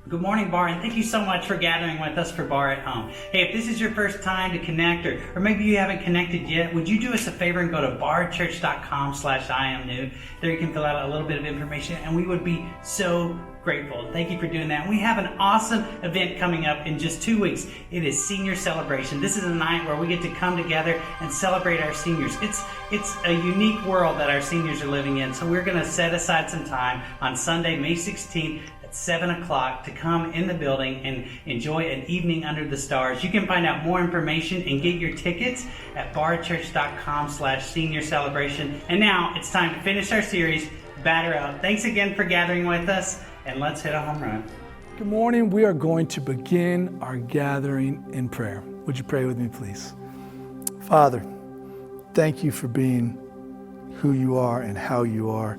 Good morning, Bara, and thank you so much for gathering with us for Bara at Home. Hey, if this is your first time to connect, or maybe you haven't connected yet, would you do us a favor and go to barachurch.com/IamNew. There you can fill out a little bit of information, and we would be so grateful. Thank you for doing that. We have an awesome event coming up in just 2 weeks. It is Senior Celebration. This is a night where we get to come together and celebrate our seniors. It's a unique world that our seniors are living in, so we're going to set aside some time on Sunday, May 16th, at 7 o'clock to come in the building and enjoy an evening under the stars. You can find out more information and get your tickets at barachurch.com/senior celebration. And now it's time to finish our series, Batter Up. Thanks again for gathering with us, and let's hit a home run. Good morning. We are going to begin our gathering in prayer. Would you pray with me, please? Father, thank you for being who you are and how you are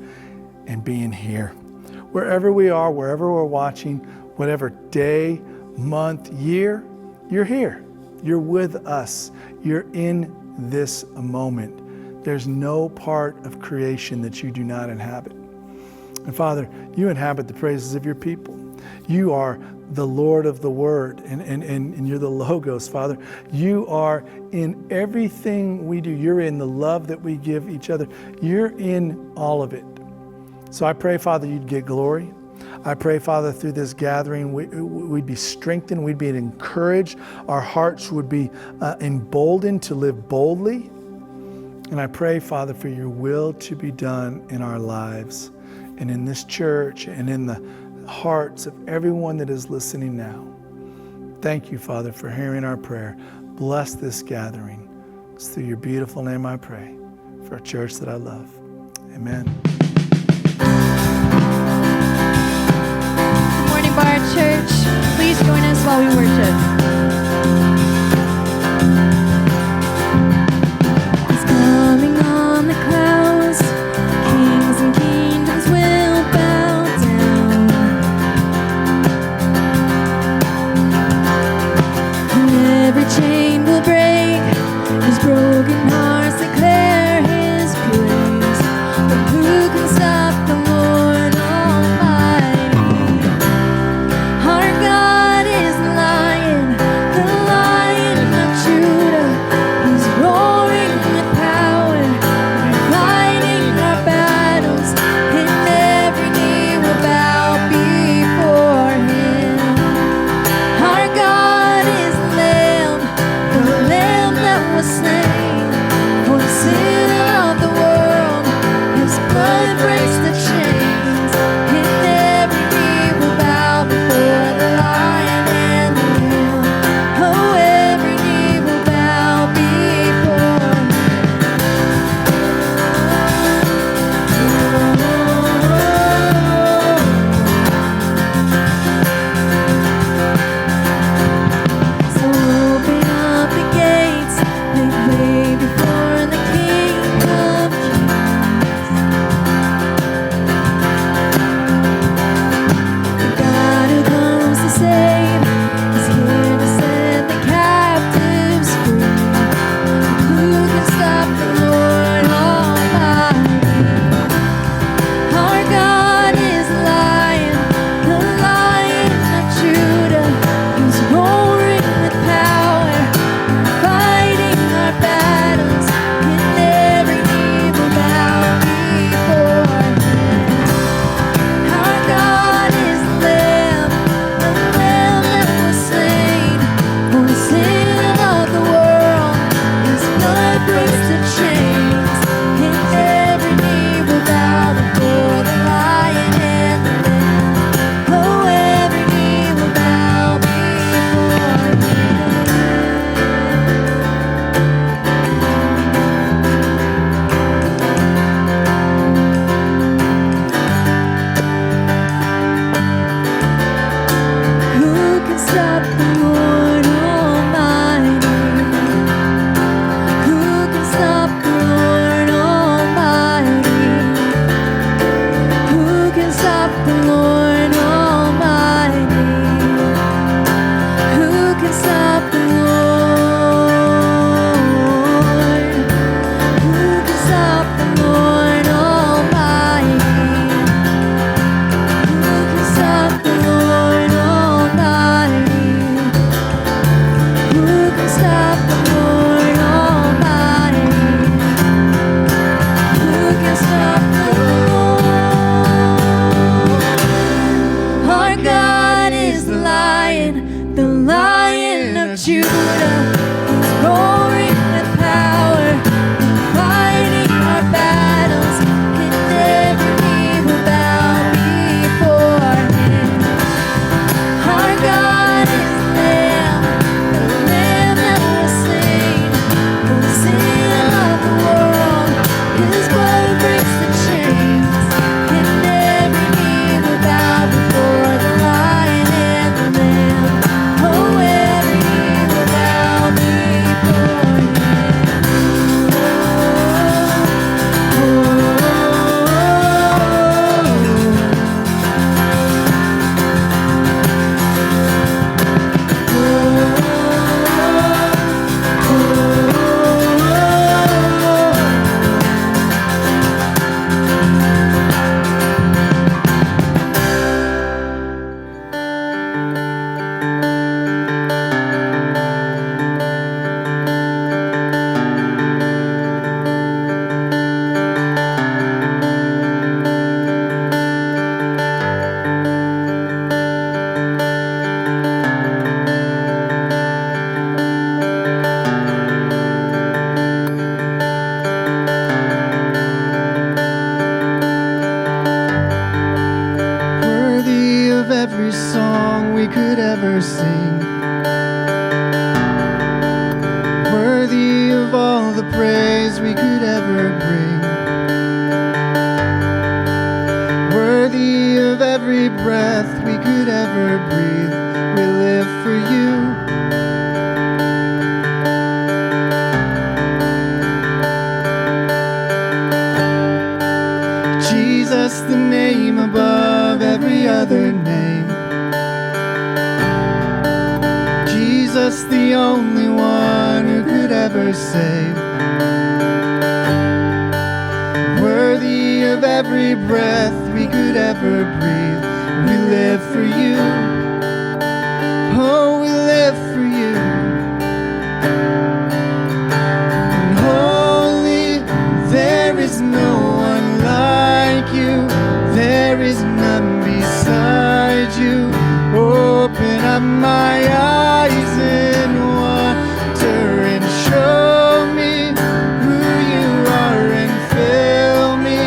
and being here. Wherever we are, wherever we're watching, whatever day, month, year, you're here. You're with us. You're in this moment. There's no part of creation that you do not inhabit. And Father, you inhabit the praises of your people. You are the Lord of the Word, and you're the Logos, Father. You are in everything we do. You're in the love that we give each other. You're in all of it. So I pray, Father, you'd get glory. I pray, Father, through this gathering, we'd be strengthened, we'd be encouraged, our hearts would be emboldened to live boldly. And I pray, Father, for your will to be done in our lives and in this church and in the hearts of everyone that is listening now. Thank you, Father, for hearing our prayer. Bless this gathering. It's through your beautiful name I pray, for a church that I love. Amen. Bara Church, please join us while we worship. He's coming on the clouds, kings and kingdoms will bow down, and every chain will break, his broken hearts declare his praise. But who Lion, the Lion of Judah, who's roaring with power, fighting our battles, and every knee will bow before him. Our God is the Lamb that was slain for the sin of the world. His blood breaks the chains, and every knee will bow before the Lion and the Lamb. Oh, every knee will bow before him. Worthy of every song we could ever sing, worthy of all the praise we could ever bring, worthy of every breath we could ever breathe. We live for you. Jesus, the name above every other name. Jesus, the only one who could ever save. Worthy of every breath we could ever breathe. We live for you. Oh, we live for you. And holy, there is no one like you. There is none beside you. Open up my eyes in wonder and show me who you are, and fill me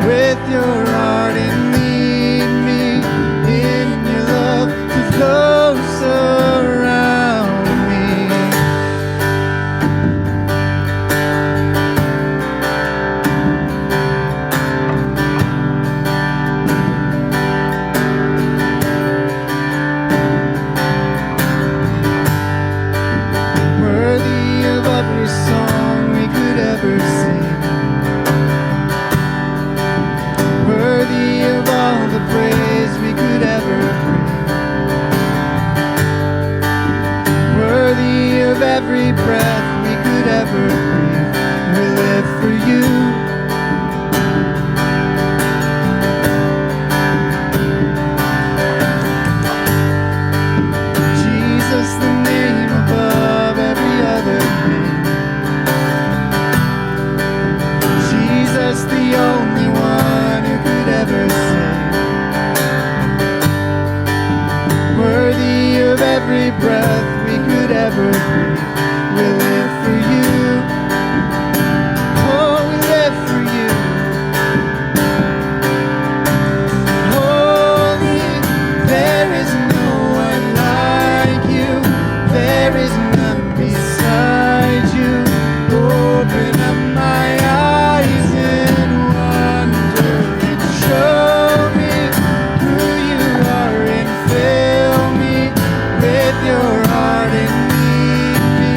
with your heart and lead me in your love to flow surround me. Worthy of every song we could ever sing, worthy of all the praise we could ever bring, worthy of every breath we could ever breathe. We live for you. Jesus, the name above every other name. Jesus, the only one who could ever save. Worthy of every breath we could ever breathe. We live for you. Oh, we live for you. Holy, there is no one like you. There is none beside you. Open up my eyes in wonder and show me who you are, and fill me with your heart and lead me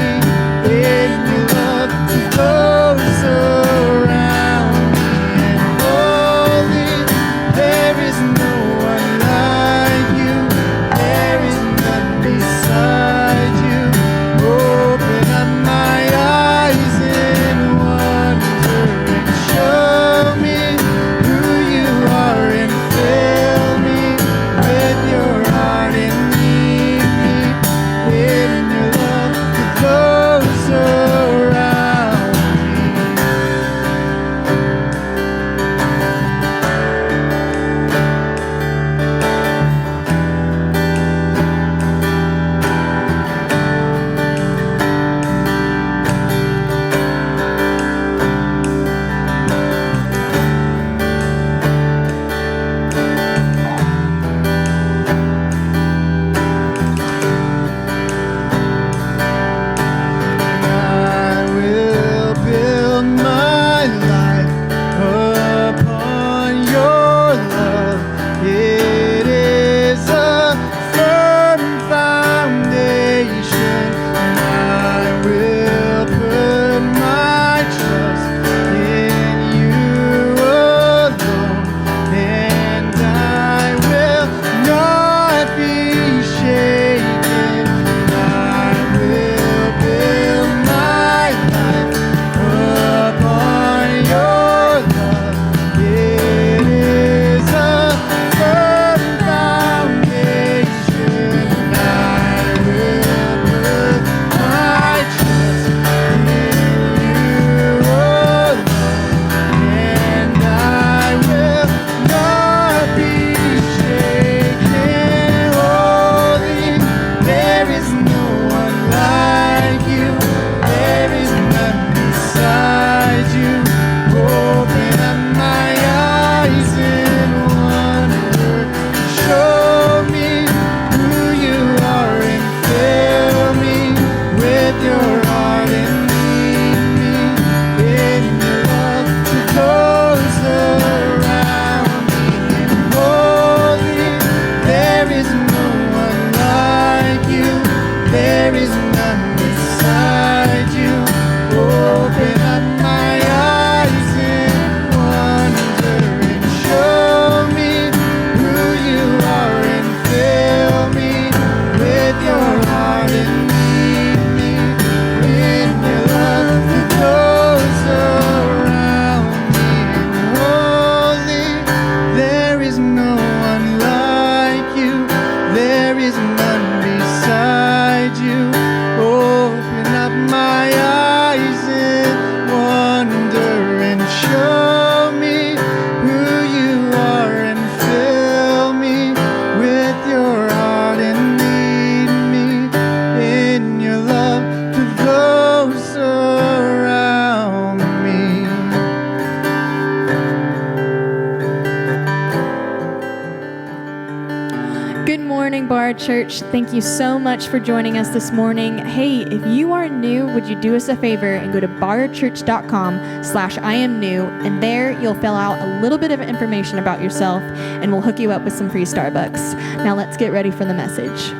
Church. Thank you so much for joining us this morning. Hey, if you are new, would you do us a favor and go to barachurch.com/IamNew, and there you'll fill out a little bit of information about yourself, and we'll hook you up with some free Starbucks. Now let's get ready for the message.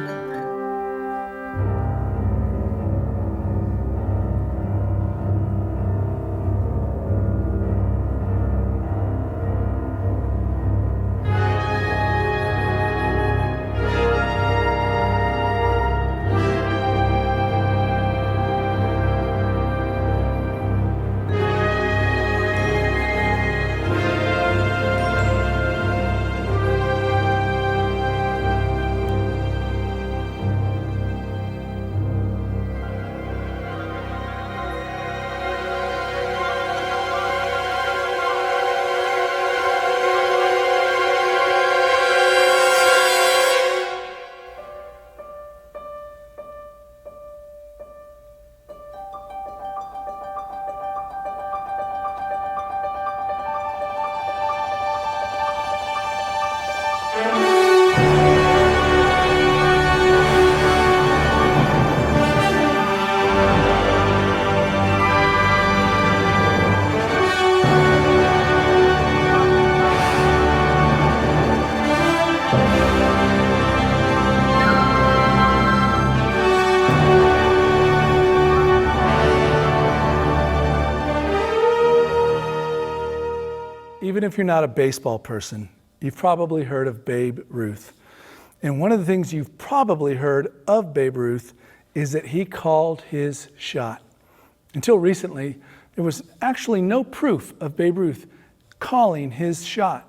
Even if you're not a baseball person, you've probably heard of Babe Ruth. And one of the things you've probably heard of Babe Ruth is that he called his shot. Until recently, there was actually no proof of Babe Ruth calling his shot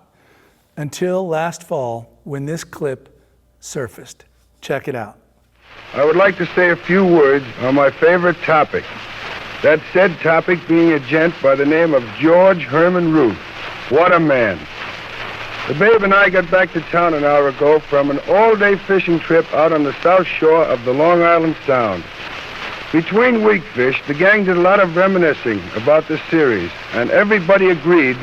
until last fall when this clip surfaced. Check it out. I would like to say a few words on my favorite topic. That said topic being a gent by the name of George Herman Ruth. What a man. The Babe and I got back to town an hour ago from an all-day fishing trip out on the south shore of the Long Island Sound. Between week fish, the gang did a lot of reminiscing about the series, and everybody agreed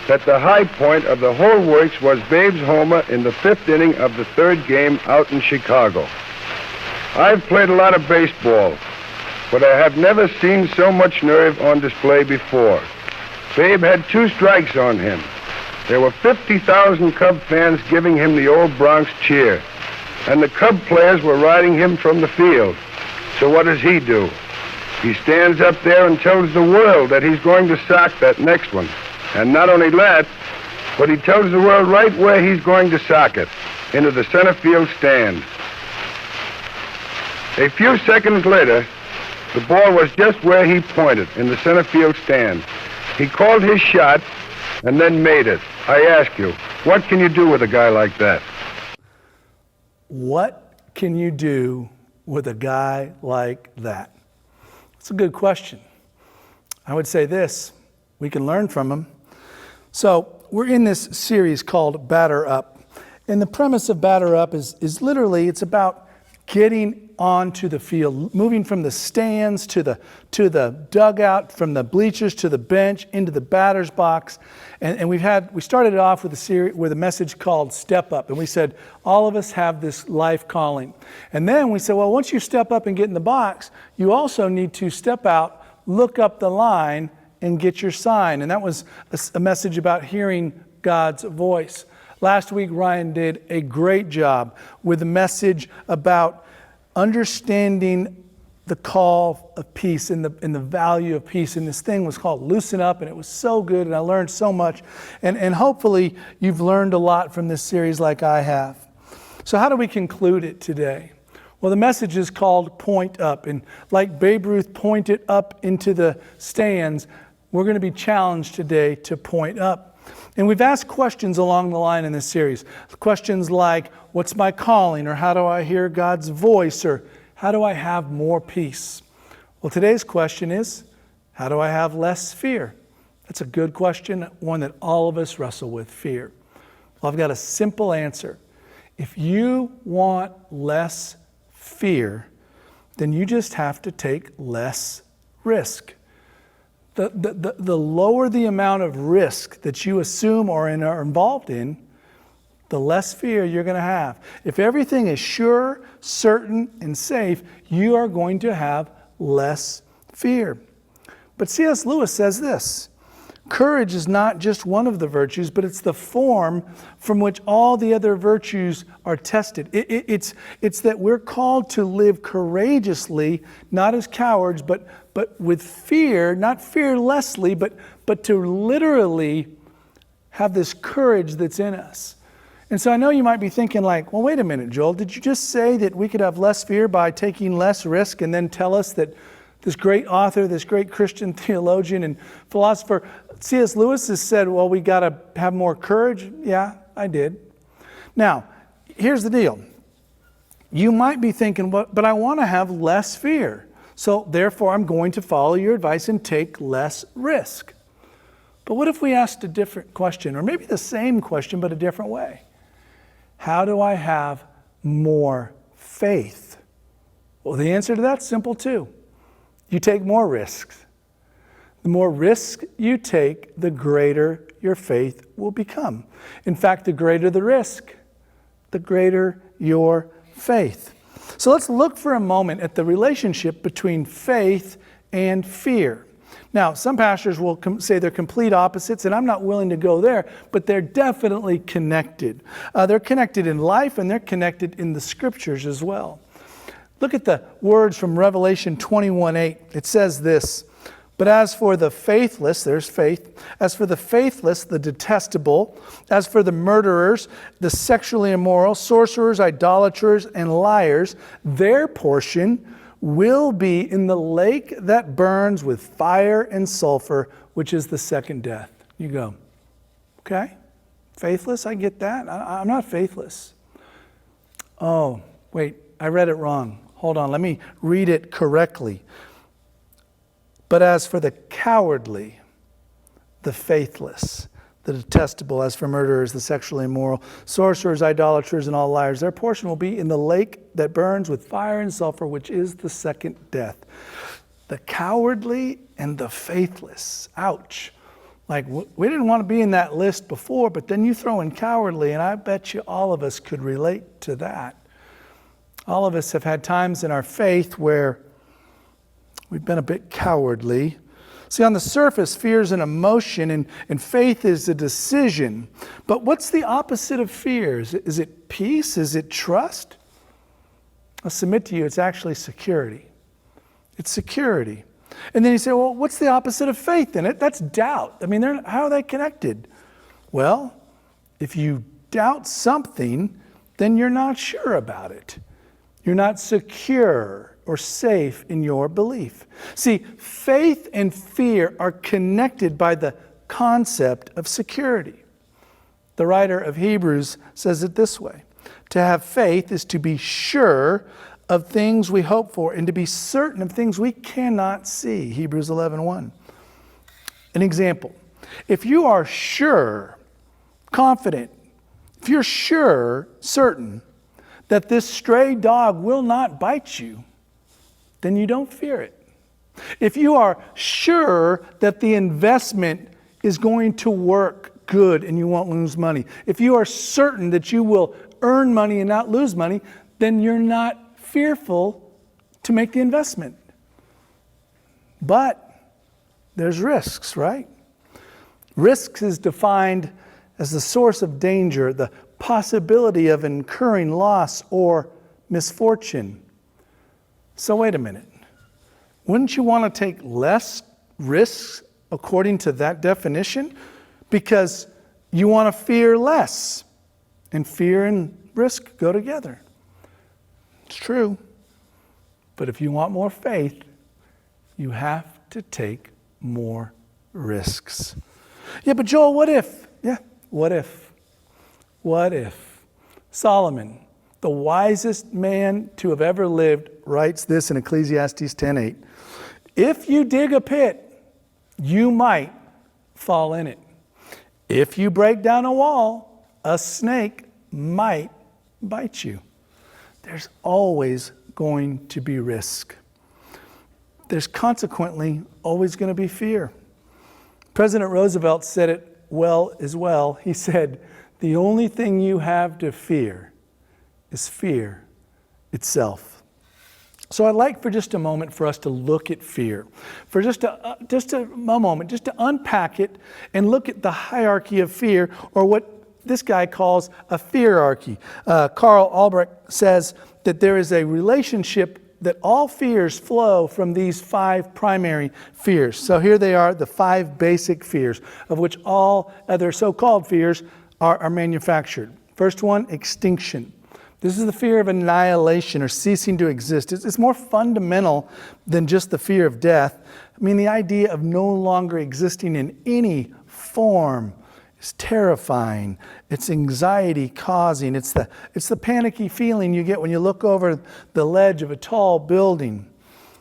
that the high point of the whole works was Babe's homer in the fifth inning of the third game out in Chicago. I've played a lot of baseball, but I have never seen so much nerve on display before. Babe had 2 strikes on him. There were 50,000 Cub fans giving him the old Bronx cheer, and the Cub players were riding him from the field. So what does he do? He stands up there and tells the world that he's going to sock that next one. And not only that, but he tells the world right where he's going to sock it, into the center field stand. A few seconds later, the ball was just where he pointed, in the center field stand. He called his shot and then made it. I ask you, what can you do with a guy like that? What can you do with a guy like that? That's a good question. I would say this, we can learn from him. So we're in this series called Batter Up. And the premise of Batter Up is literally, it's about getting onto the field, moving from the stands to the dugout, from the bleachers to the bench, into the batter's box. And we started it off with a message called Step Up. And we said, all of us have this life calling. And then we said, well, once you step up and get in the box, you also need to step out, look up the line, and get your sign. And that was a message about hearing God's voice. Last week, Ryan did a great job with a message about understanding the call of peace and the value of peace. And this thing was called Loosen Up, and it was so good, and I learned so much. And hopefully you've learned a lot from this series like I have. So how do we conclude it today? Well, the message is called Point Up. And like Babe Ruth pointed up into the stands, we're going to be challenged today to point up. And we've asked questions along the line in this series. Questions like, what's my calling? Or how do I hear God's voice? Or how do I have more peace? Well, today's question is, how do I have less fear? That's a good question, one that all of us wrestle with, fear. Well, I've got a simple answer. If you want less fear, then you just have to take less risk. The lower the amount of risk that you assume or are involved in, the less fear you're going to have. If everything is sure, certain, and safe, you are going to have less fear. But C.S. Lewis says this: courage is not just one of the virtues, but it's the form from which all the other virtues are tested. It's that we're called to live courageously, not as cowards, but with fear, not fearlessly, but to literally have this courage that's in us. And so I know you might be thinking like, well, wait a minute, Joel, did you just say that we could have less fear by taking less risk and then tell us that this great author, this great Christian theologian and philosopher, C.S. Lewis, has said, well, we got to have more courage? Yeah, I did. Now, here's the deal. You might be thinking, but I want to have less fear. So therefore, I'm going to follow your advice and take less risk. But what if we asked a different question, or maybe the same question, but a different way? How do I have more faith? Well, the answer to that's simple too. You take more risks. The more risk you take, the greater your faith will become. In fact, the greater the risk, the greater your faith. So let's look for a moment at the relationship between faith and fear. Now, some pastors will say they're complete opposites, and I'm not willing to go there, but they're definitely connected. They're connected in life, and they're connected in the Scriptures as well. Look at the words from Revelation 21:8. It says this: but as for the faithless, there's faith, as for the faithless, the detestable, as for the murderers, the sexually immoral, sorcerers, idolaters, and liars, their portion will be in the lake that burns with fire and sulfur, which is the second death. You go, okay? Faithless, I get that. I'm not faithless. Oh, wait, I read it wrong. Hold on, let me read it correctly. But as for the cowardly, the faithless, the detestable, as for murderers, the sexually immoral, sorcerers, idolaters, and all liars, their portion will be in the lake that burns with fire and sulfur, which is the second death. The cowardly and the faithless. Ouch. Like, we didn't want to be in that list before, but then you throw in cowardly, and I bet you all of us could relate to that. All of us have had times in our faith where we've been a bit cowardly. See, on the surface, fear is an emotion and faith is a decision. But what's the opposite of fear? Is it peace? Is it trust? I'll submit to you, it's actually security. It's security. And then you say, well, what's the opposite of faith in it? That's doubt. I mean, how are they connected? Well, if you doubt something, then you're not sure about it. You're not secure or safe in your belief. See, faith and fear are connected by the concept of security. The writer of Hebrews says it this way: to have faith is to be sure of things we hope for and to be certain of things we cannot see. Hebrews 11:1. An example: if you are sure, confident, if you're sure, certain that this stray dog will not bite you, then you don't fear it. If you are sure that the investment is going to work good and you won't lose money, if you are certain that you will earn money and not lose money, then you're not fearful to make the investment. But there's risks, right? Risks is defined as the source of danger, the possibility of incurring loss or misfortune. So wait a minute. Wouldn't you want to take less risks according to that definition? Because you want to fear less. And fear and risk go together. It's true. But if you want more faith, you have to take more risks. Yeah, but Joel, what if? Yeah, what if? What if? Solomon, the wisest man to have ever lived, writes this in Ecclesiastes 10:8. If you dig a pit, you might fall in it. If you break down a wall, a snake might bite you. There's always going to be risk. There's consequently always going to be fear. President Roosevelt said it well as well. He said, the only thing you have to fear is fear itself. So I'd like for just a moment for us to look at fear, for just a moment, just to unpack it and look at the hierarchy of fear, or what this guy calls a feararchy. Karl Albrecht says that there is a relationship that all fears flow from these 5 primary fears. So here they are, the 5 basic fears, of which all other so-called fears are manufactured. First one, extinction. This is the fear of annihilation or ceasing to exist. It's more fundamental than just the fear of death. I mean, the idea of no longer existing in any form is terrifying. It's anxiety causing. It's the panicky feeling you get when you look over the ledge of a tall building.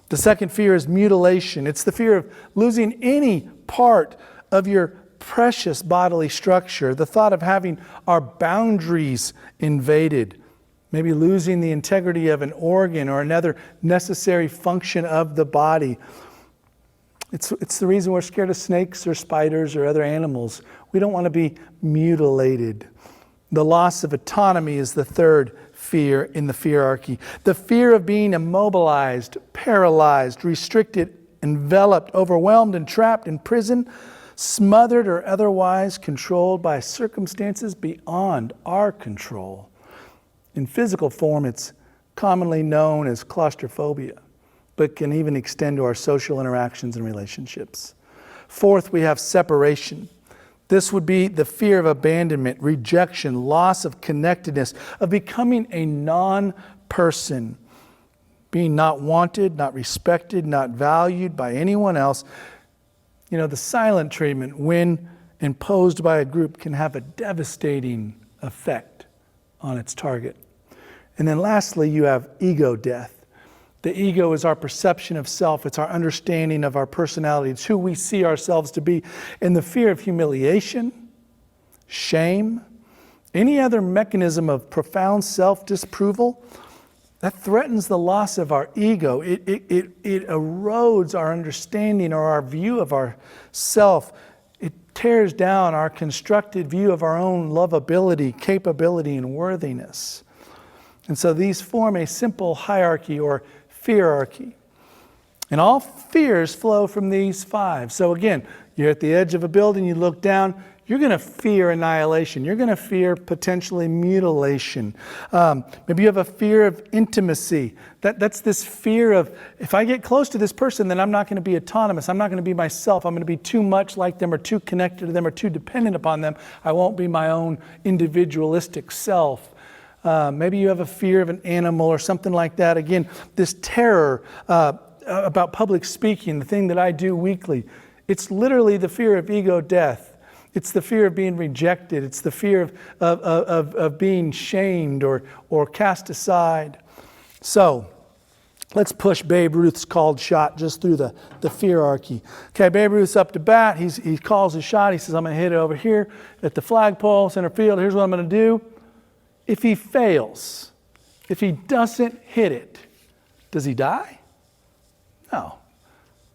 The second fear is mutilation. It's the fear of losing any part of your precious bodily structure. The thought of having our boundaries invaded. Maybe losing the integrity of an organ or another necessary function of the body. It's the reason we're scared of snakes or spiders or other animals. We don't want to be mutilated. The loss of autonomy is the third fear in the feararchy. The fear of being immobilized, paralyzed, restricted, enveloped, overwhelmed, and trapped in prison, smothered or otherwise controlled by circumstances beyond our control. In physical form, it's commonly known as claustrophobia, but can even extend to our social interactions and relationships. Fourth, we have separation. This would be the fear of abandonment, rejection, loss of connectedness, of becoming a non-person, being not wanted, not respected, not valued by anyone else. You know, the silent treatment, when imposed by a group, can have a devastating effect on its target. And then lastly, you have ego death. The ego is our perception of self. It's our understanding of our personality. It's who we see ourselves to be. And the fear of humiliation, shame, any other mechanism of profound self-disapproval, that threatens the loss of our ego. It erodes our understanding or our view of ourself. It tears down our constructed view of our own lovability, capability, and worthiness. And so these form a simple hierarchy or feararchy. And all fears flow from these 5. So again, you're at the edge of a building, you look down, you're going to fear annihilation. You're going to fear potentially mutilation. Maybe you have a fear of intimacy. That's this fear of, if I get close to this person, then I'm not going to be autonomous. I'm not going to be myself. I'm going to be too much like them or too connected to them or too dependent upon them. I won't be my own individualistic self. Maybe you have a fear of an animal or something like that. Again, this terror about public speaking, the thing that I do weekly, it's literally the fear of ego death. It's the fear of being rejected. It's the fear of being shamed or cast aside. So let's push Babe Ruth's called shot just through the feararchy. Okay, Babe Ruth's up to bat. He calls his shot. He says, I'm going to hit it over here at the flagpole, center field. Here's what I'm going to do. If he fails, if he doesn't hit it, does he die? No.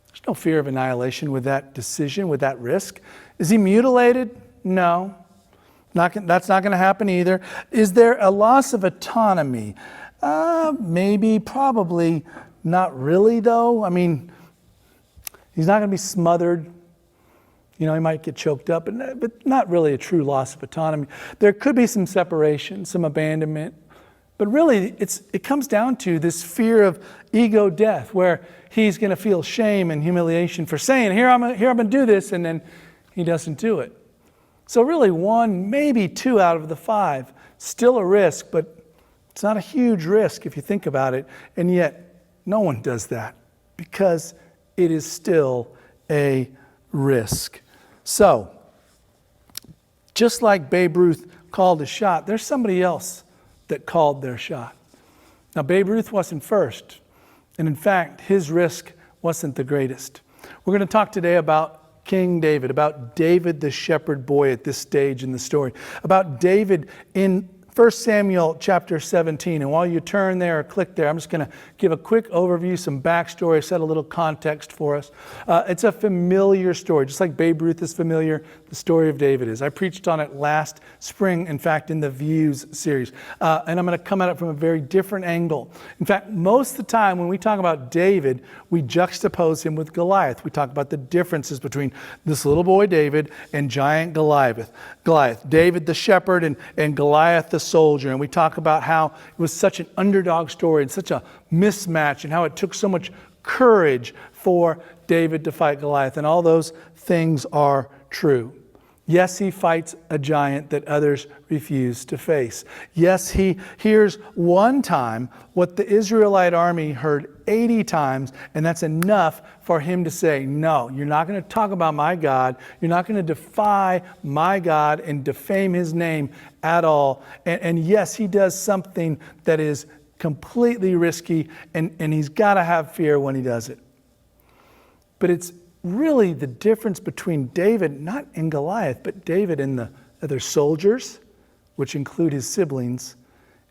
There's no fear of annihilation with that decision, with that risk. Is he mutilated? No. That's not going to happen either. Is there a loss of autonomy? Maybe, probably, not really though. I mean, he's not going to be smothered. You know, he might get choked up, but not really a true loss of autonomy. There could be some separation, some abandonment, but really it comes down to this fear of ego death, where he's going to feel shame and humiliation for saying, here I'm going to do this, and then he doesn't do it. So really 1, maybe 2 out of the 5, still a risk, but it's not a huge risk if you think about it, and yet no one does that because it is still a risk. So, just like Babe Ruth called a shot, there's somebody else that called their shot. Now, Babe Ruth wasn't first, and in fact, his risk wasn't the greatest. We're going to talk today about King David, about David the shepherd boy at this stage in the story, about David in 1 Samuel chapter 17. And while you turn there or click there, I'm just going to give a quick overview, some backstory, set a little context for us. It's a familiar story, just like Babe Ruth is familiar, the story of David is. I preached on it last spring, in fact, in the Views series. And I'm going to come at it from a very different angle. In fact, most of the time when we talk about David, we juxtapose him with Goliath. We talk about the differences between this little boy David and giant Goliath. David the shepherd and Goliath the soldier. And we talk about how it was such an underdog story and such a mismatch and how it took so much courage for David to fight Goliath. And all those things are true. Yes, he fights a giant that others refuse to face. Yes, he hears one time what the Israelite army heard 80 times, and that's enough for him to say, no, you're not going to talk about my God. You're not going to defy my God and defame his name at all. And yes, he does something that is completely risky, and he's got to have fear when he does it. But it's really the difference between David, not in Goliath, but David and the other soldiers, which include his siblings,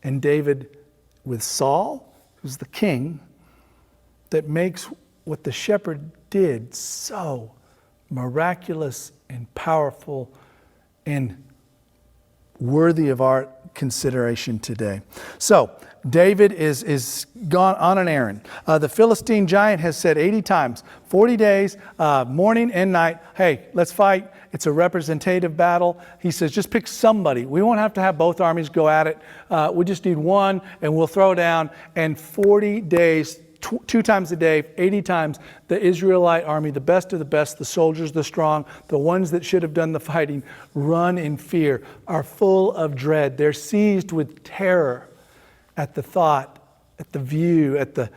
and David with Saul, who's the king, that makes what the shepherd did so miraculous and powerful and worthy of our consideration today. So, David is gone on an errand. The Philistine giant has said 80 times, 40 days, morning and night, hey, let's fight. It's a representative battle. He says, just pick somebody. We won't have to have both armies go at it. We just need one, and we'll throw down. And 40 days, two times a day, 80 times, the Israelite army, the best of the best, the soldiers, the strong, the ones that should have done the fighting, run in fear, are full of dread. They're seized with terror at the thought, at the view, at the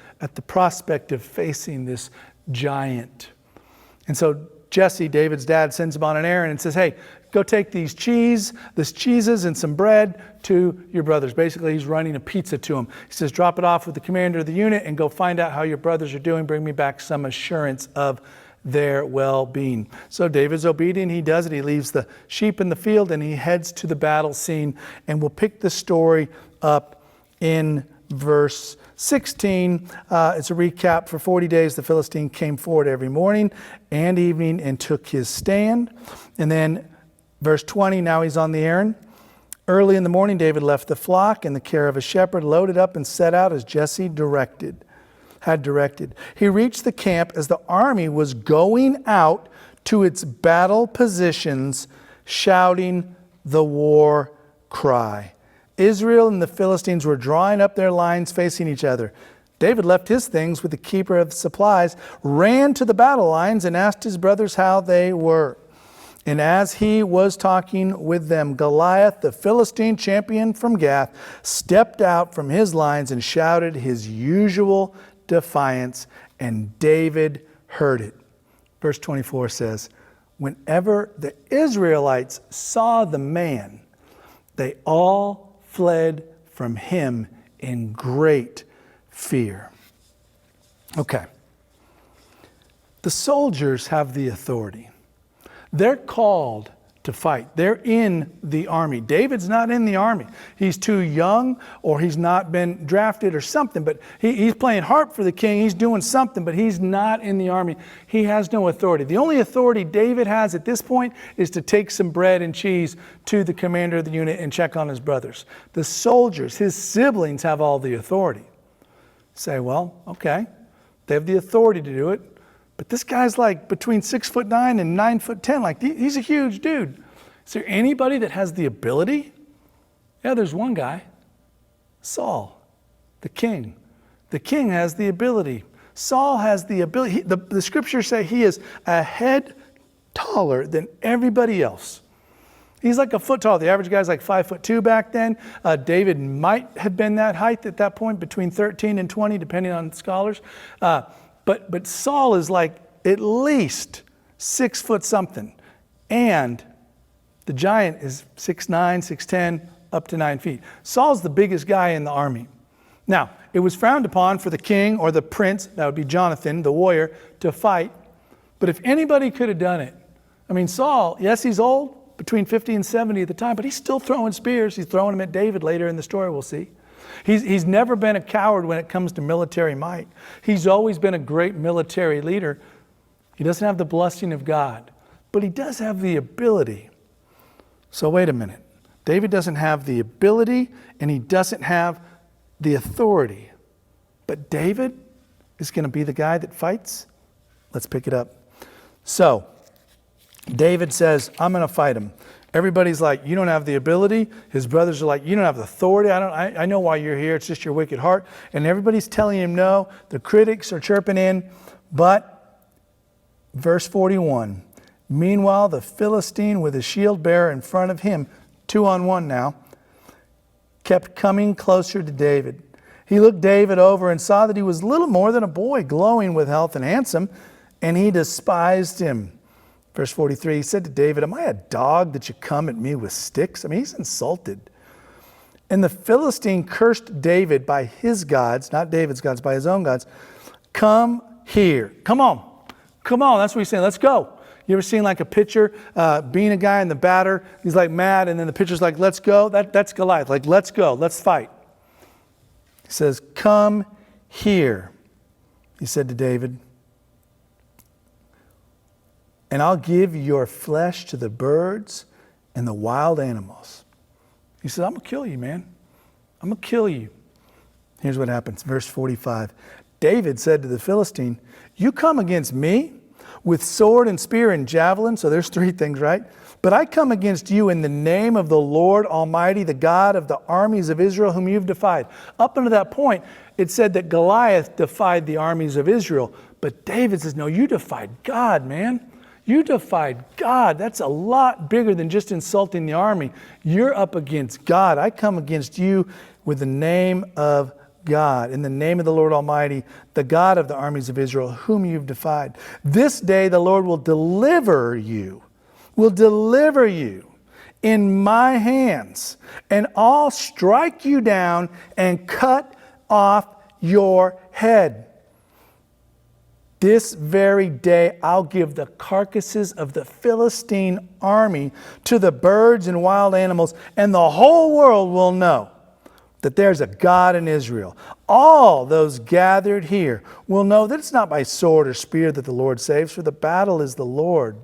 prospect of facing this giant. And so Jesse, David's dad, sends him on an errand and says, hey, go take these cheeses and some bread to your brothers. Basically, he's running a pizza to them. He says, drop it off with the commander of the unit and go find out how your brothers are doing. Bring me back some assurance of their well-being. So David's obedient. He does it. He leaves the sheep in the field and he heads to the battle scene. And we'll pick the story up in verse 16. It's a recap. For 40 days, the Philistine came forward every morning and evening and took his stand. And then verse 20, now he's on the errand. Early in the morning, David left the flock in the care of a shepherd, loaded up and set out as Jesse had directed. He reached the camp as the army was going out to its battle positions, shouting the war cry. Israel and the Philistines were drawing up their lines facing each other. David left his things with the keeper of supplies, ran to the battle lines, and asked his brothers how they were. And as he was talking with them, Goliath, the Philistine champion from Gath, stepped out from his lines and shouted his usual defiance, and David heard it. Verse 24 says, whenever the Israelites saw the man, they all fled from him in great fear. Okay. The soldiers have the authority. They're called to fight. They're in the army. David's not in the army. He's too young, or he's not been drafted or something, but he's playing harp for the king. He's doing something, but he's not in the army. He has no authority. The only authority David has at this point is to take some bread and cheese to the commander of the unit and check on his brothers. The soldiers, his siblings, have all the authority. Say, well, okay, they have the authority to do it. But this guy's like between 6'9" and 9'10". Like, he's a huge dude. Is there anybody that has the ability? Yeah, there's one guy. Saul, the king. The king has the ability. Saul has the ability. The scriptures say he is a head taller than everybody else. He's like a foot tall. The average guy's like 5'2" back then. David might have been that height at that point, between 13 and 20, depending on scholars. But Saul is like at least 6 foot something. And the giant is 6'9", 6'10", up to 9 feet. Saul's the biggest guy in the army. Now, it was frowned upon for the king or the prince, that would be Jonathan, the warrior, to fight. But if anybody could have done it, I mean, Saul, yes, he's old, between 50 and 70 at the time, but he's still throwing spears. He's throwing them at David later in the story, we'll see. He's never been a coward when it comes to military might. He's always been a great military leader. He doesn't have the blessing of God, but he does have the ability. So wait a minute. David doesn't have the ability and he doesn't have the authority. But David is going to be the guy that fights? Let's pick it up. So, David says, I'm going to fight him. Everybody's like, you don't have the ability. His brothers are like, you don't have the authority. I know why you're here. It's just your wicked heart. And everybody's telling him no. The critics are chirping in. But, verse 41, meanwhile, the Philistine with his shield bearer in front of him, 2-on-1 now, kept coming closer to David. He looked David over and saw that he was little more than a boy, glowing with health and handsome, and he despised him. Verse 43, he said to David, am I a dog that you come at me with sticks? I mean, he's insulted. And the Philistine cursed David by his gods, not David's gods, by his own gods. Come here. Come on. Come on. That's what he's saying. Let's go. You ever seen like a pitcher being a guy in the batter? He's like mad, and then the pitcher's like, let's go. That's Goliath. Like, let's go. Let's fight. He says, come here, he said to David, and I'll give your flesh to the birds and the wild animals. He said, I'm going to kill you, man. I'm going to kill you. Here's what happens. Verse 45. David said to the Philistine, you come against me with sword and spear and javelin. So there's three things, right? But I come against you in the name of the Lord Almighty, the God of the armies of Israel, whom you've defied. Up until that point, it said that Goliath defied the armies of Israel. But David says, no, you defied God, man. You defied God. That's a lot bigger than just insulting the army. You're up against God. I come against you with the name of God, in the name of the Lord Almighty, the God of the armies of Israel, whom you've defied. This day the Lord will deliver you in my hands, and I'll strike you down and cut off your head. This very day I'll give the carcasses of the Philistine army to the birds and wild animals, and the whole world will know that there's a God in Israel. All those gathered here will know that it's not by sword or spear that the Lord saves, for the battle is the Lord.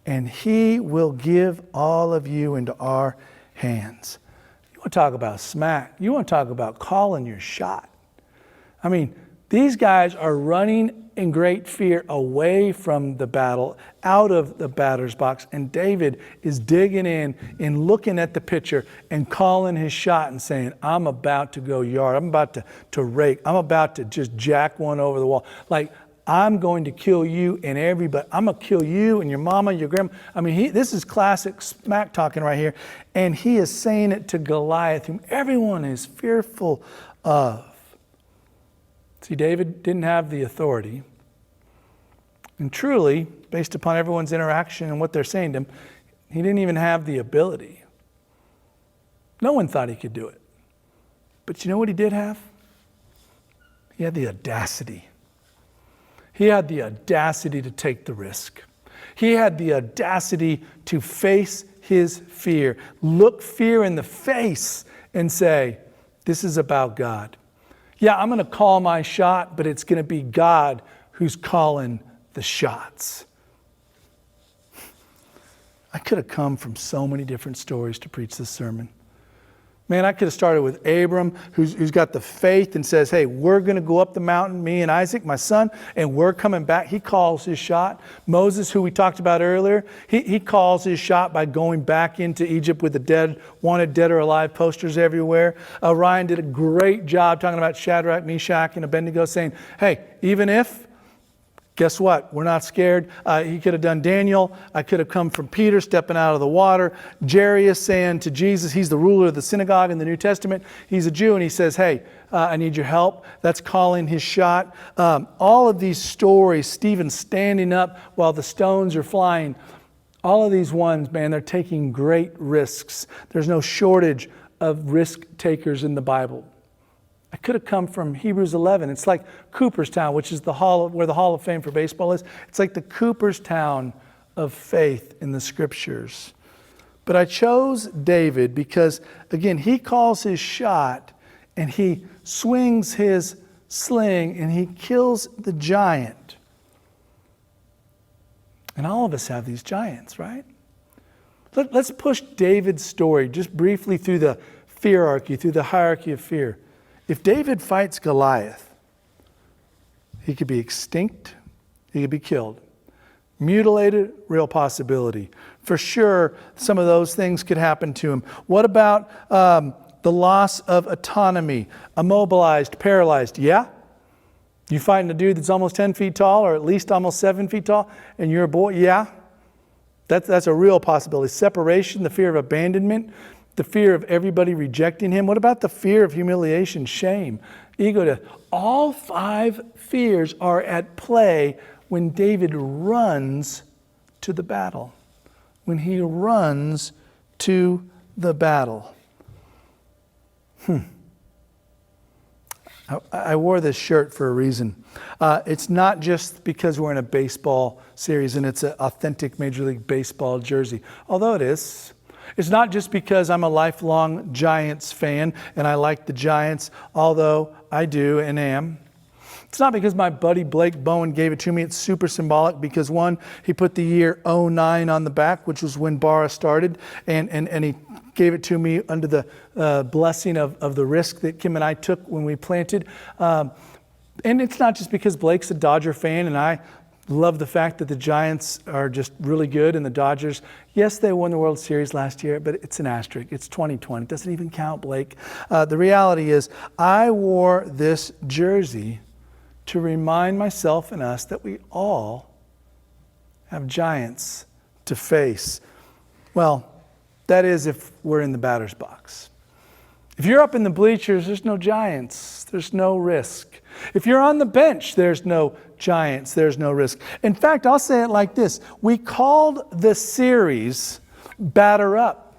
And he will give all of you into our hands. You want to talk about smack. You want to talk about calling your shot. I mean, these guys are running in great fear away from the battle, out of the batter's box. And David is digging in and looking at the pitcher and calling his shot and saying, I'm about to go yard. I'm about to rake. I'm about to just jack one over the wall. Like, I'm going to kill you and everybody. I'm going to kill you and your mama, your grandma. I mean, this is classic smack talking right here. And he is saying it to Goliath, whom everyone is fearful of. See, David didn't have the authority. And truly, based upon everyone's interaction and what they're saying to him, he didn't even have the ability. No one thought he could do it. But you know what he did have? He had the audacity. He had the audacity to take the risk. He had the audacity to face his fear, look fear in the face and say, this is about God. Yeah, I'm going to call my shot, but it's going to be God who's calling the shots. I could have come from so many different stories to preach this sermon. Man, I could have started with Abram, who's got the faith and says, hey, we're going to go up the mountain, me and Isaac, my son, and we're coming back. He calls his shot. Moses, who we talked about earlier, he calls his shot by going back into Egypt with the wanted dead or alive posters everywhere. Ryan did a great job talking about Shadrach, Meshach, and Abednego, saying, hey, even if, guess what? We're not scared. He could have done Daniel. I could have come from Peter stepping out of the water. Jairus saying to Jesus, he's the ruler of the synagogue in the New Testament. He's a Jew, and he says, hey, I need your help. That's calling his shot. All of these stories, Stephen standing up while the stones are flying, all of these ones, man, they're taking great risks. There's no shortage of risk takers in the Bible. I could have come from Hebrews 11. It's like Cooperstown, which is where the Hall of Fame for baseball is. It's like the Cooperstown of faith in the Scriptures. But I chose David because, again, he calls his shot and he swings his sling and he kills the giant. And all of us have these giants, right? Let's push David's story just briefly through the hierarchy, through the hierarchy of fear. If David fights Goliath, he could be extinct, he could be killed. Mutilated, real possibility. For sure, some of those things could happen to him. What about the loss of autonomy? Immobilized, paralyzed, yeah? You fighting a dude that's almost 10 feet tall or at least almost 7 feet tall and you're a boy, yeah? That's a real possibility. Separation, the fear of abandonment, the fear of everybody rejecting him. What about the fear of humiliation, shame, ego death? All 5 fears are at play when David runs to the battle. When he runs to the battle. I wore this shirt for a reason. It's not just because we're in a baseball series and it's an authentic Major League Baseball jersey, although it is. It's not just because I'm a lifelong Giants fan and I like the Giants, although I do and am. It's not because my buddy Blake Bowen gave it to me. It's super symbolic because, one, he put the year 09 on the back, which was when Bara started, and he gave it to me under the blessing of the risk that Kim and I took when we planted. And it's not just because Blake's a Dodger fan and I love the fact that the Giants are just really good and the Dodgers, yes, they won the World Series last year, but it's an asterisk. It's 2020. It doesn't even count, Blake. The reality is I wore this jersey to remind myself and us that we all have giants to face. Well, that is if we're in the batter's box. If you're up in the bleachers, there's no giants. There's no risk. If you're on the bench, there's no giants. There's no risk. In fact, I'll say it like this. We called the series Batter Up.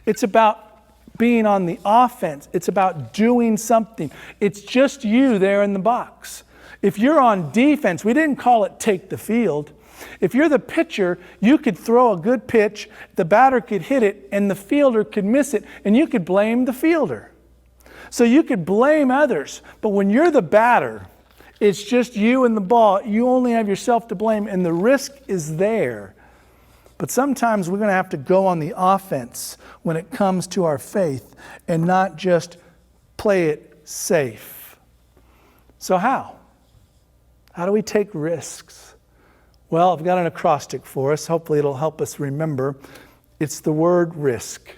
It's about being on the offense. It's about doing something. It's just you there in the box. If you're on defense, we didn't call it take the field. If you're the pitcher, you could throw a good pitch, the batter could hit it, and the fielder could miss it, and you could blame the fielder. So you could blame others, but when you're the batter, it's just you and the ball. You only have yourself to blame, and the risk is there. But sometimes we're going to have to go on the offense when it comes to our faith and not just play it safe. So how? How do we take risks? Well, I've got an acrostic for us. Hopefully it'll help us remember. It's the word risk.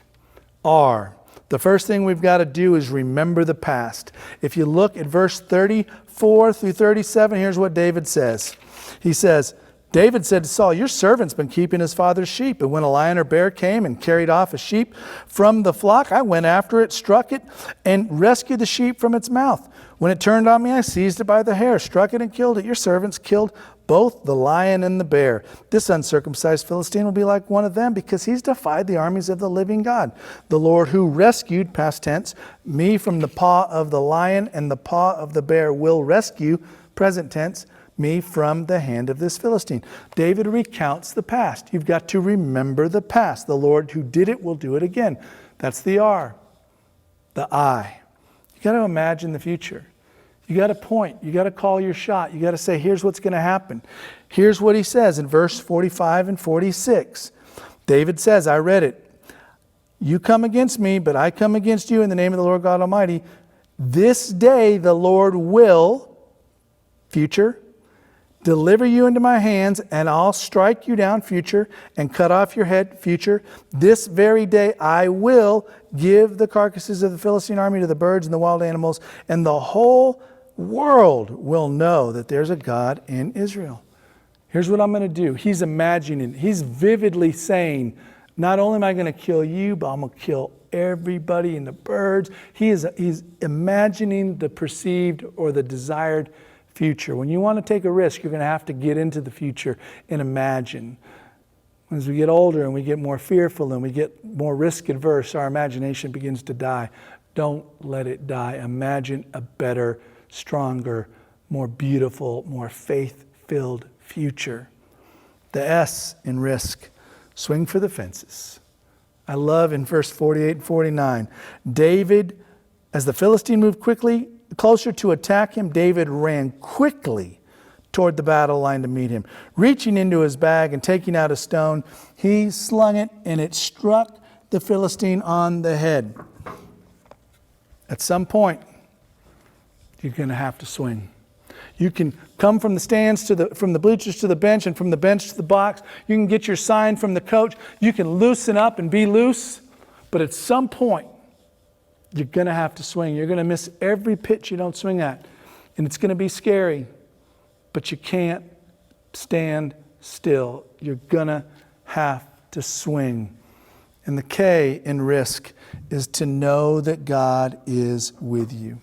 R. The first thing we've got to do is remember the past. If you look at verse 34 through 37, here's what David says. He says, David said to Saul, your servant's been keeping his father's sheep. And when a lion or bear came and carried off a sheep from the flock, I went after it, struck it, and rescued the sheep from its mouth. When it turned on me, I seized it by the hair, struck it, and killed it. Your servants killed both the lion and the bear. This uncircumcised Philistine will be like one of them because he's defied the armies of the living God. The Lord who rescued, past tense, me from the paw of the lion and the paw of the bear will rescue, present tense, me from the hand of this Philistine. David recounts the past. You've got to remember the past. The Lord who did it will do it again. That's the R. The I. You got to imagine the future. You got to point. You got to call your shot. You got to say, here's what's going to happen. Here's what he says in verse 45 and 46. David says, I read it. You come against me, but I come against you in the name of the Lord God Almighty. This day the Lord will, future, deliver you into my hands, and I'll strike you down, future, and cut off your head, future. This very day I will give the carcasses of the Philistine army to the birds and the wild animals, and the whole world will know that there's a God in Israel. Here's what I'm going to do. He's imagining, he's vividly saying, not only am I going to kill you, but I'm going to kill everybody and the birds. He's imagining the perceived or the desired future. When you want to take a risk, you're going to have to get into the future and imagine. As we get older and we get more fearful and we get more risk adverse, our imagination begins to die. Don't let it die. Imagine a better, stronger, more beautiful, more faith-filled future. The S in risk. Swing for the fences. I love in verse 48 and 49, David, as the Philistine moved quickly closer to attack him, David ran quickly toward the battle line to meet him. Reaching into his bag and taking out a stone, he slung it and it struck the Philistine on the head. At some point, you're going to have to swing. You can come from the stands from the bleachers to the bench and from the bench to the box. You can get your sign from the coach. You can loosen up and be loose. But at some point, you're going to have to swing. You're going to miss every pitch you don't swing at. And it's going to be scary. But you can't stand still. You're going to have to swing. And the K in risk is to know that God is with you.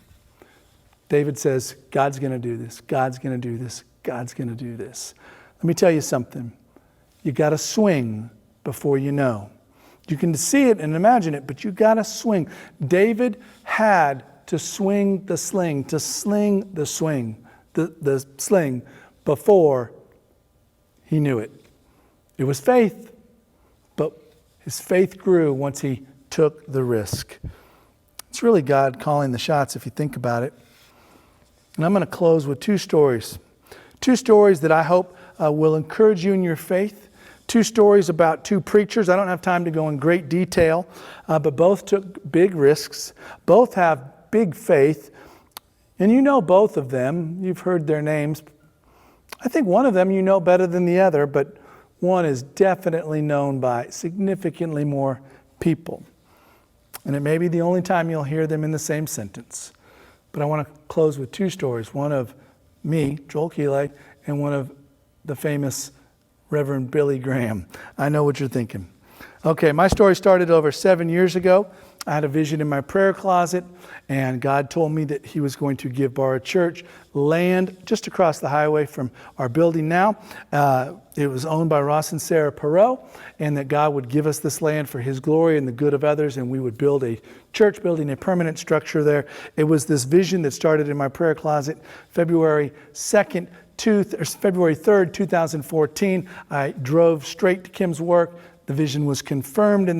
David says, God's going to do this. God's going to do this. God's going to do this. Let me tell you something. You got to swing before you know. You can see it and imagine it, but you got to swing. David had to swing the sling, to sling the swing, the sling before he knew it. It was faith, but his faith grew once he took the risk. It's really God calling the shots if you think about it. And I'm going to close with two stories. Two stories that I hope will encourage you in your faith. Two stories about two preachers. I don't have time to go in great detail, but both took big risks. Both have big faith. And you know both of them. You've heard their names. I think one of them you know better than the other, but one is definitely known by significantly more people. And it may be the only time you'll hear them in the same sentence. But I want to close with two stories. One of me, Joel Keelite, and one of the famous Reverend Billy Graham. I know what you're thinking. Okay, my story started over 7 years ago. I had a vision in my prayer closet, and God told me that He was going to give Bara Church land just across the highway from our building now. It was owned by Ross and Sarah Perot, and that God would give us this land for His glory and the good of others, and we would build a church building, a permanent structure there. It was this vision that started in my prayer closet February 3rd, 2014. I drove straight to Kim's work. The vision was confirmed in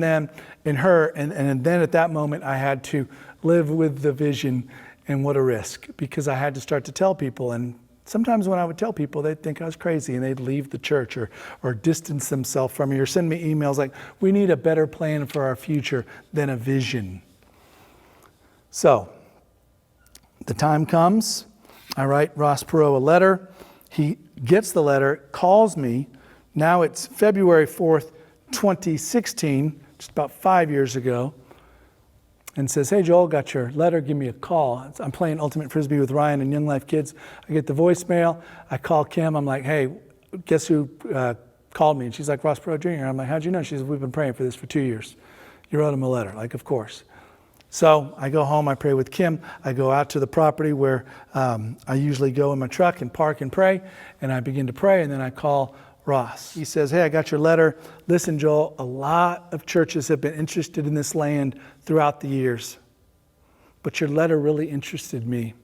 her, and then at that moment I had to live with the vision, and what a risk, because I had to start to tell people, and sometimes when I would tell people, they'd think I was crazy and they'd leave the church or distance themselves from me or send me emails like, we need a better plan for our future than a vision. So, the time comes, I write Ross Perot a letter, he gets the letter, calls me, now it's February 4th, 2016, just about 5 years ago, and says, hey Joel, got your letter, give me a call. I'm playing Ultimate Frisbee with Ryan and Young Life Kids. I get the voicemail, I call Kim, I'm like, hey, guess who called me? And she's like, Ross Perot Jr. I'm like, how'd you know? She says, we've been praying for this for 2 years. You wrote him a letter, like, of course. So I go home, I pray with Kim, I go out to the property where I usually go in my truck and park and pray, and I begin to pray, and then I call Ross. He says, hey, I got your letter. Listen, Joel, a lot of churches have been interested in this land throughout the years, but your letter really interested me.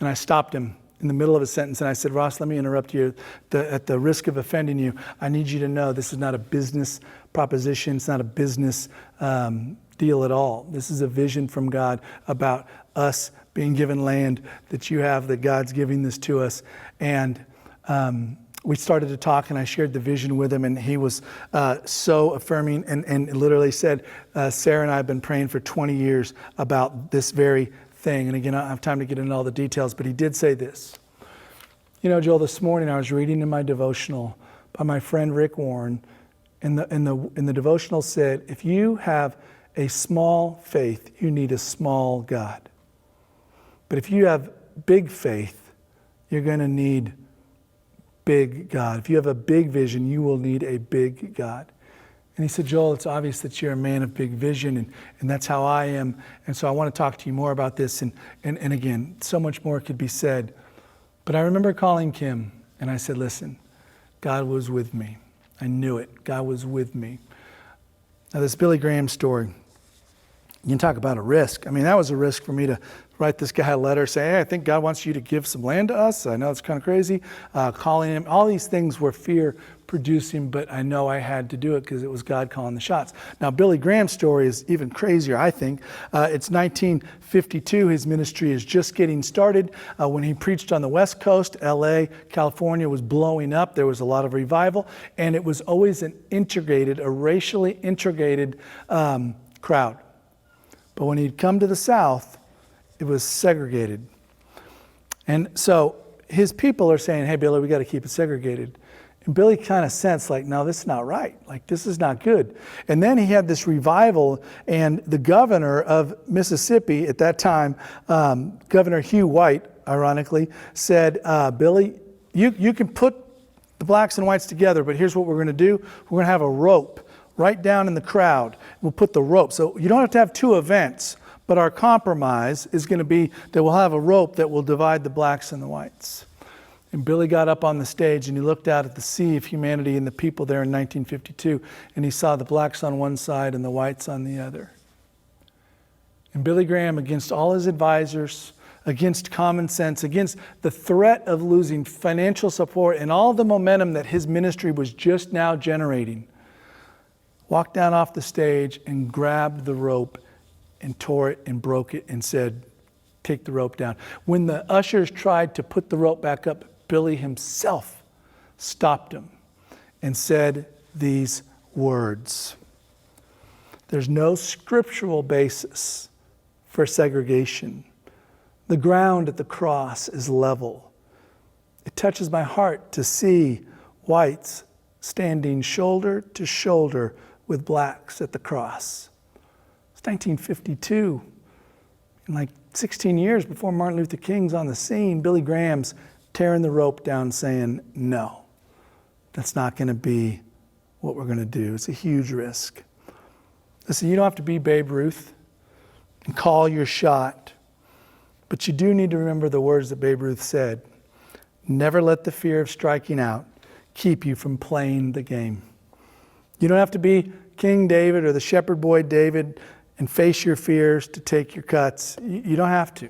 And I stopped him in the middle of a sentence and I said, Ross, let me interrupt you. At the risk of offending you, I need you to know this is not a business proposition. It's not a business deal at all. This is a vision from God about us being given land that you have, that God's giving this to us. And we started to talk, and I shared the vision with him, and he was so affirming and literally said, Sarah and I have been praying for 20 years about this very thing. And again, I don't have time to get into all the details, but he did say this. You know, Joel, this morning I was reading in my devotional by my friend Rick Warren, and the devotional said, if you have a small faith, you need a small God. But if you have big faith, you're going to need big God. If you have a big vision, you will need a big God. And he said, Joel, it's obvious that you're a man of big vision, and that's how I am. And so I want to talk to you more about this. And again, so much more could be said. But I remember calling Kim, and I said, listen, God was with me. I knew it. God was with me. Now, this Billy Graham story, you can talk about a risk. I mean, that was a risk for me to write this guy a letter saying, hey, I think God wants you to give some land to us. I know it's kind of crazy. Calling him. All these things were fear producing, but I know I had to do it because it was God calling the shots. Now, Billy Graham's story is even crazier, I think. It's 1952. His ministry is just getting started. When he preached on the West Coast, LA, California was blowing up. There was a lot of revival, and it was always a racially integrated crowd. But when he'd come to the South, it was segregated. And so his people are saying, hey, Billy, we got to keep it segregated. And Billy kind of sensed like, no, this is not right. Like, this is not good. And then he had this revival, and the governor of Mississippi at that time, Governor Hugh White, ironically, said, Billy, you can put the blacks and whites together, but here's what we're going to do. We're going to have a rope right down in the crowd. We'll put the rope. So you don't have to have two events. But our compromise is going to be that we'll have a rope that will divide the blacks and the whites. And Billy got up on the stage and he looked out at the sea of humanity and the people there in 1952, and he saw the blacks on one side and the whites on the other. And Billy Graham, against all his advisors, against common sense, against the threat of losing financial support and all the momentum that his ministry was just now generating, walked down off the stage and grabbed the rope and tore it and broke it and said, take the rope down. When the ushers tried to put the rope back up, Billy himself stopped him and said these words. There's no scriptural basis for segregation. The ground at the cross is level. It touches my heart to see whites standing shoulder to shoulder with blacks at the cross. 1952, in like 16 years before Martin Luther King's on the scene, Billy Graham's tearing the rope down saying, no, that's not going to be what we're going to do. It's a huge risk. Listen, you don't have to be Babe Ruth and call your shot, but you do need to remember the words that Babe Ruth said. Never let the fear of striking out keep you from playing the game. You don't have to be King David or the shepherd boy David and face your fears to take your cuts. You don't have to.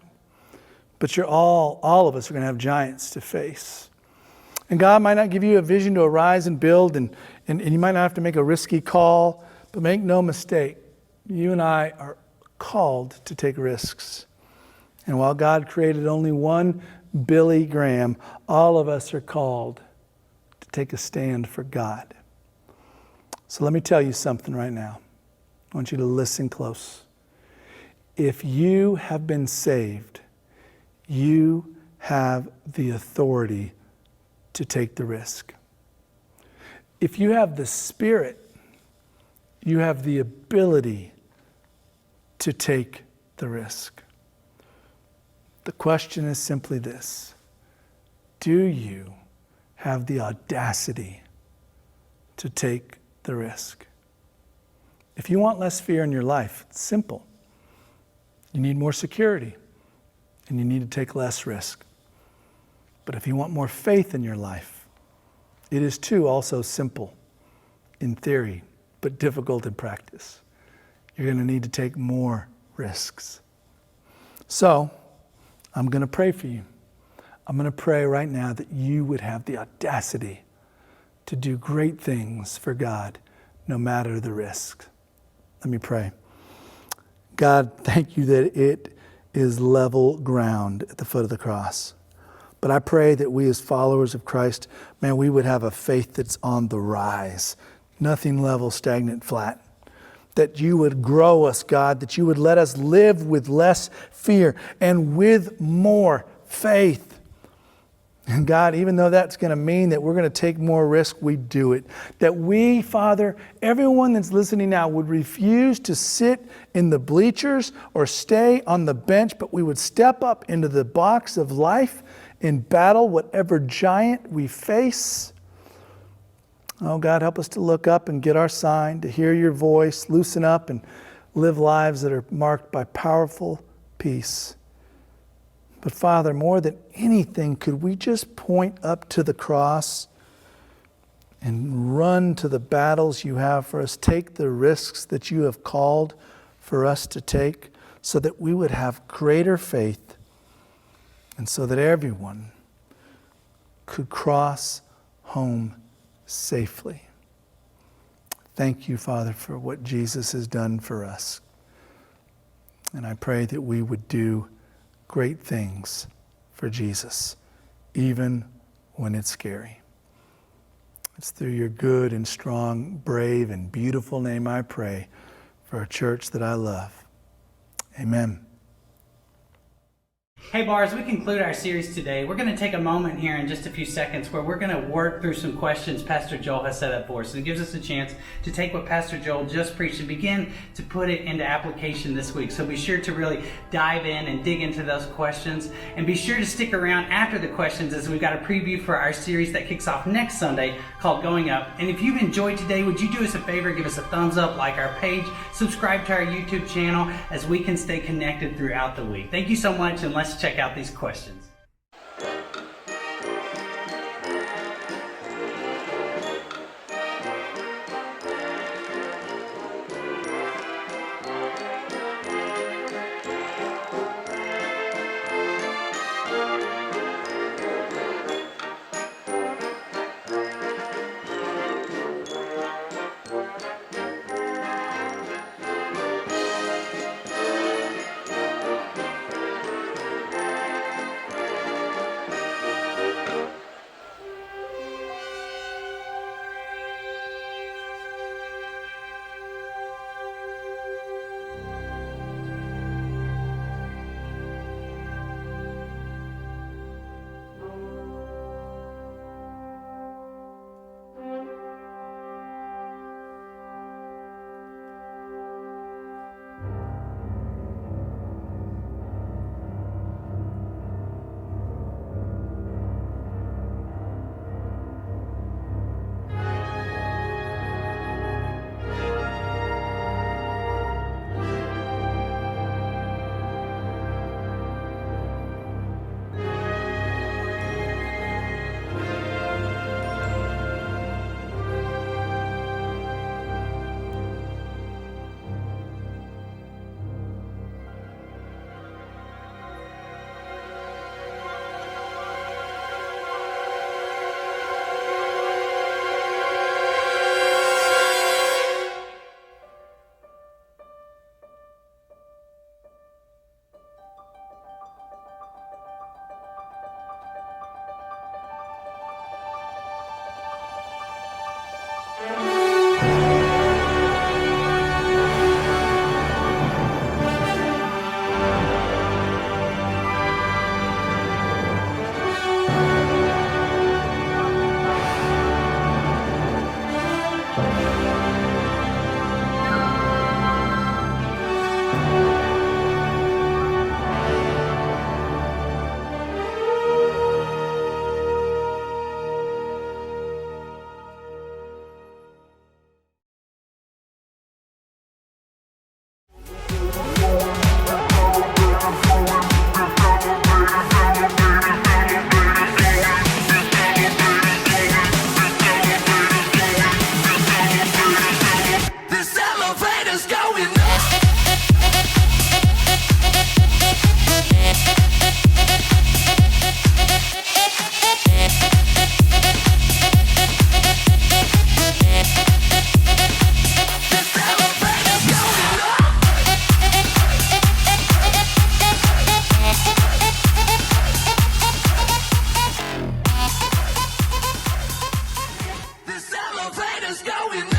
But all of us are going to have giants to face. And God might not give you a vision to arise and build, and you might not have to make a risky call, but make no mistake, you and I are called to take risks. And while God created only one Billy Graham, all of us are called to take a stand for God. So let me tell you something right now. I want you to listen close. If you have been saved, you have the authority to take the risk. If you have the Spirit, you have the ability to take the risk. The question is simply this: do you have the audacity to take the risk? If you want less fear in your life, it's simple. You need more security, and you need to take less risk. But if you want more faith in your life, it is too also simple in theory, but difficult in practice. You're going to need to take more risks. So, I'm going to pray for you. I'm going to pray right now that you would have the audacity to do great things for God, no matter the risk. Let me pray. God, thank you that it is level ground at the foot of the cross. But I pray that we as followers of Christ, man, we would have a faith that's on the rise. Nothing level, stagnant, flat. That you would grow us, God, that you would let us live with less fear and with more faith. And God, even though that's going to mean that we're going to take more risk, we do it. That we, Father, everyone that's listening now would refuse to sit in the bleachers or stay on the bench, but we would step up into the box of life and battle whatever giant we face. Oh, God, help us to look up and get our sign, to hear your voice, loosen up and live lives that are marked by powerful peace. But Father, more than anything, could we just point up to the cross and run to the battles you have for us, take the risks that you have called for us to take, so that we would have greater faith and so that everyone could cross home safely. Thank you, Father, for what Jesus has done for us. And I pray that we would do great things for Jesus, even when it's scary. It's through your good and strong, brave and beautiful name I pray for a church that I love. Amen. Hey, Bar, as we conclude our series today, we're going to take a moment here in just a few seconds where we're going to work through some questions Pastor Joel has set up for us. So it gives us a chance to take what Pastor Joel just preached and begin to put it into application this week. So be sure to really dive in and dig into those questions. And be sure to stick around after the questions as we've got a preview for our series that kicks off next Sunday called Going Up. And if you've enjoyed today, would you do us a favor, give us a thumbs up, like our page, subscribe to our YouTube channel as we can stay connected throughout the week. Thank you so much, and let's check out these questions. Elevator's going up.